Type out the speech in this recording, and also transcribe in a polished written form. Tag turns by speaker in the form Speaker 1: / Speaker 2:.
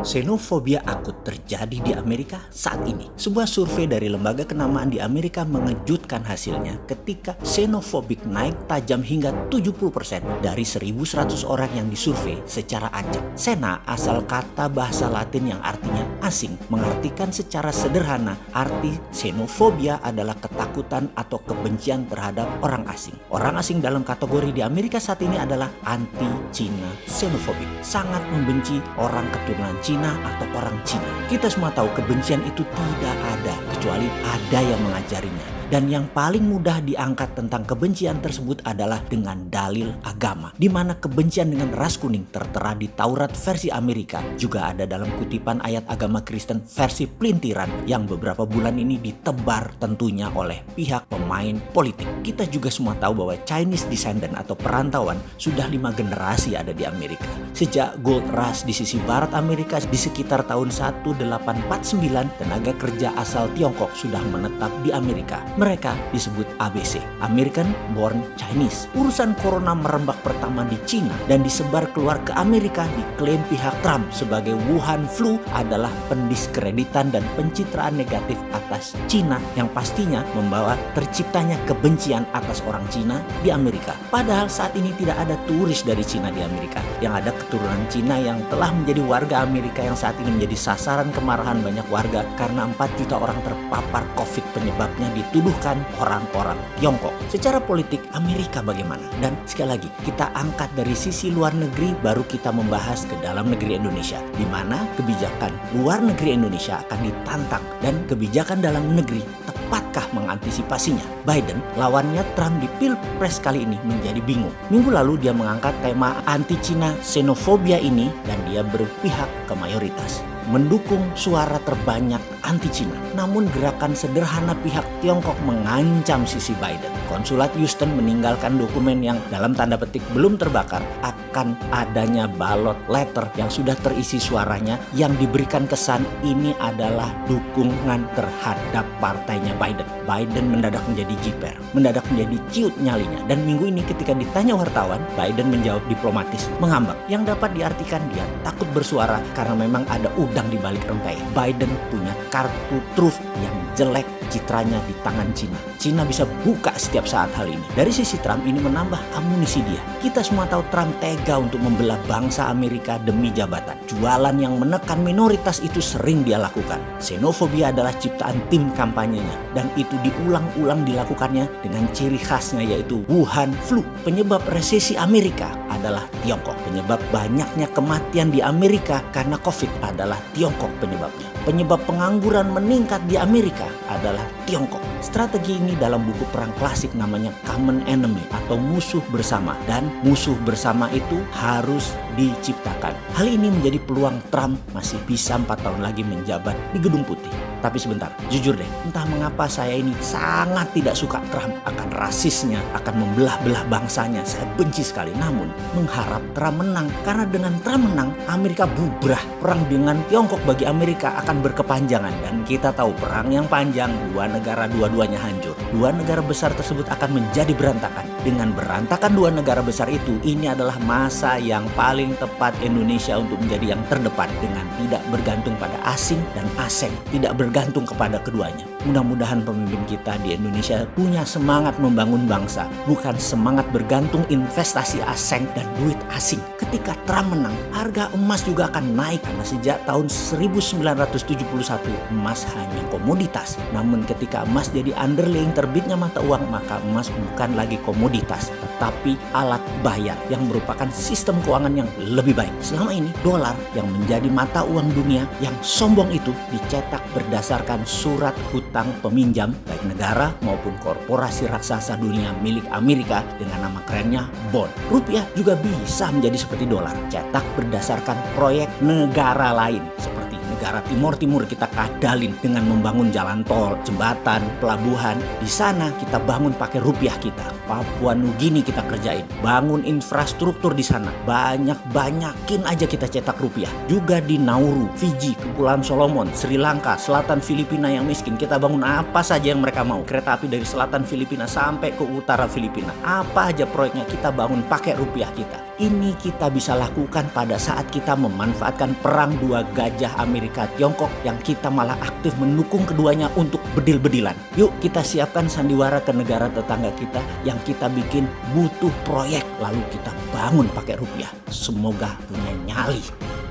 Speaker 1: Xenofobia akut terjadi di Amerika saat ini. Sebuah survei dari lembaga kenamaan di Amerika mengejutkan hasilnya ketika xenofobik naik tajam hingga 70% dari 1.100 orang yang disurvei secara acak. Xena asal kata bahasa Latin yang artinya asing, mengartikan secara sederhana arti xenofobia adalah ketakutan atau kebencian terhadap orang asing. Orang asing dalam kategori di Amerika saat ini adalah anti-Cina xenofobik, sangat membenci orang keturunan Cina atau orang Cina. Kita semua tahu kebencian itu tidak ada kecuali ada yang mengajarinya. Dan yang paling mudah diangkat tentang kebencian tersebut adalah dengan dalil agama, di mana kebencian dengan ras kuning tertera di Taurat versi Amerika, juga ada dalam kutipan ayat agama Kristen versi pelintiran yang beberapa bulan ini ditebar tentunya oleh pihak pemain politik. Kita juga semua tahu bahwa Chinese descendant atau perantauan sudah 5 generasi ada di Amerika. Sejak Gold Rush di sisi barat Amerika di sekitar tahun 1849, tenaga kerja asal Tiongkok sudah menetap di Amerika. Mereka disebut ABC, American Born Chinese. Urusan corona merembak pertama di Cina dan disebar keluar ke Amerika, diklaim pihak Trump sebagai Wuhan flu adalah pendiskreditan dan pencitraan negatif atas Cina yang pastinya membawa terciptanya kebencian atas orang Cina di Amerika. Padahal saat ini tidak ada turis dari Cina di Amerika. Yang ada keturunan Cina yang telah menjadi warga Amerika yang saat ini menjadi sasaran kemarahan banyak warga karena 4 juta orang terpapar COVID, penyebabnya dituduh orang-orang Tiongkok. Secara politik Amerika bagaimana? Dan sekali lagi kita angkat dari sisi luar negeri baru kita membahas ke dalam negeri Indonesia, di mana kebijakan luar negeri Indonesia akan ditantang dan kebijakan dalam negeri tepatkah mengantisipasinya? Biden, lawannya Trump di Pilpres kali ini menjadi bingung. Minggu lalu dia mengangkat tema anti-Cina xenofobia ini dan dia berpihak ke mayoritas, mendukung suara terbanyak anti-Cina. Namun gerakan sederhana pihak Tiongkok mengancam sisi Biden. Konsulat Houston meninggalkan dokumen yang dalam tanda petik belum terbakar akan adanya ballot letter yang sudah terisi suaranya yang diberikan kesan ini adalah dukungan terhadap partainya Biden. Biden mendadak menjadi jiper, mendadak menjadi ciut nyalinya. Dan minggu ini ketika ditanya wartawan, Biden menjawab diplomatis, mengambang. Yang dapat diartikan dia takut bersuara karena memang ada udang di balik rempeyek. Biden punya kartu truf yang jelek citranya di tangan Cina. Cina bisa buka setiap saat hal ini. Dari sisi Trump ini menambah amunisi dia. Kita semua tahu Trump tega untuk membelah bangsa Amerika demi jabatan. Jualan yang menekan minoritas itu sering dia lakukan. Xenofobia adalah ciptaan tim kampanyenya dan itu diulang-ulang dilakukannya dengan ciri khasnya yaitu Wuhan flu. Penyebab resesi Amerika adalah Tiongkok. Penyebab banyaknya kematian di Amerika karena COVID adalah Tiongkok penyebabnya. Penyebab pengangguran meningkat di Amerika adalah Tiongkok. Strategi ini dalam buku perang klasik namanya Common Enemy atau musuh bersama, dan musuh bersama itu harus diciptakan. Hal ini menjadi peluang Trump masih bisa 4 tahun lagi menjabat di Gedung Putih. Tapi sebentar, jujur deh, entah mengapa saya ini sangat tidak suka Trump akan rasisnya, akan membelah-belah bangsanya. Saya benci sekali, namun mengharap Trump menang. Karena dengan Trump menang, Amerika bubrah. Perang dengan Tiongkok bagi Amerika akan berkepanjangan. Dan kita tahu perang yang panjang, 2 negara dua-duanya hancur. 2 negara besar tersebut akan menjadi berantakan. Dengan berantakan 2 negara besar itu, ini adalah masa yang paling tepat Indonesia untuk menjadi yang terdepan. Dengan tidak bergantung pada asing dan asing, tidak bergantung kepada keduanya. Mudah-mudahan pemimpin kita di Indonesia punya semangat membangun bangsa, bukan semangat bergantung investasi asing dan duit asing. Ketika Trump menang, harga emas juga akan naik karena sejak tahun 1971 emas hanya komoditas. Namun ketika emas jadi underlying terbitnya mata uang, maka emas bukan lagi komoditas, tetapi alat bayar yang merupakan sistem keuangan yang lebih baik. Selama ini dolar yang menjadi mata uang dunia yang sombong itu dicetak berdasarkan surat hutang peminjam baik negara maupun korporasi raksasa dunia milik Amerika dengan nama kerennya bond. Rupiah juga bisa menjadi seperti dolar, cetak berdasarkan proyek negara lain seperti negara Timur kita kadalin dengan membangun jalan tol, jembatan, pelabuhan. Di sana kita bangun pakai rupiah kita. Papua Nugini kita kerjain, bangun infrastruktur di sana. Banyakin aja kita cetak rupiah. Juga di Nauru, Fiji, Kepulauan Solomon, Sri Lanka, selatan Filipina yang miskin, kita bangun apa saja yang mereka mau. Kereta api dari selatan Filipina sampai ke utara Filipina. Apa aja proyeknya kita bangun pakai rupiah kita. Ini kita bisa lakukan pada saat kita memanfaatkan perang dua gajah Amerika Tiongkok yang kita malah aktif mendukung keduanya untuk bedil-bedilan. Yuk kita siapkan sandiwara ke negara tetangga kita yang kita bikin butuh proyek lalu kita bangun pakai rupiah. Semoga punya nyali.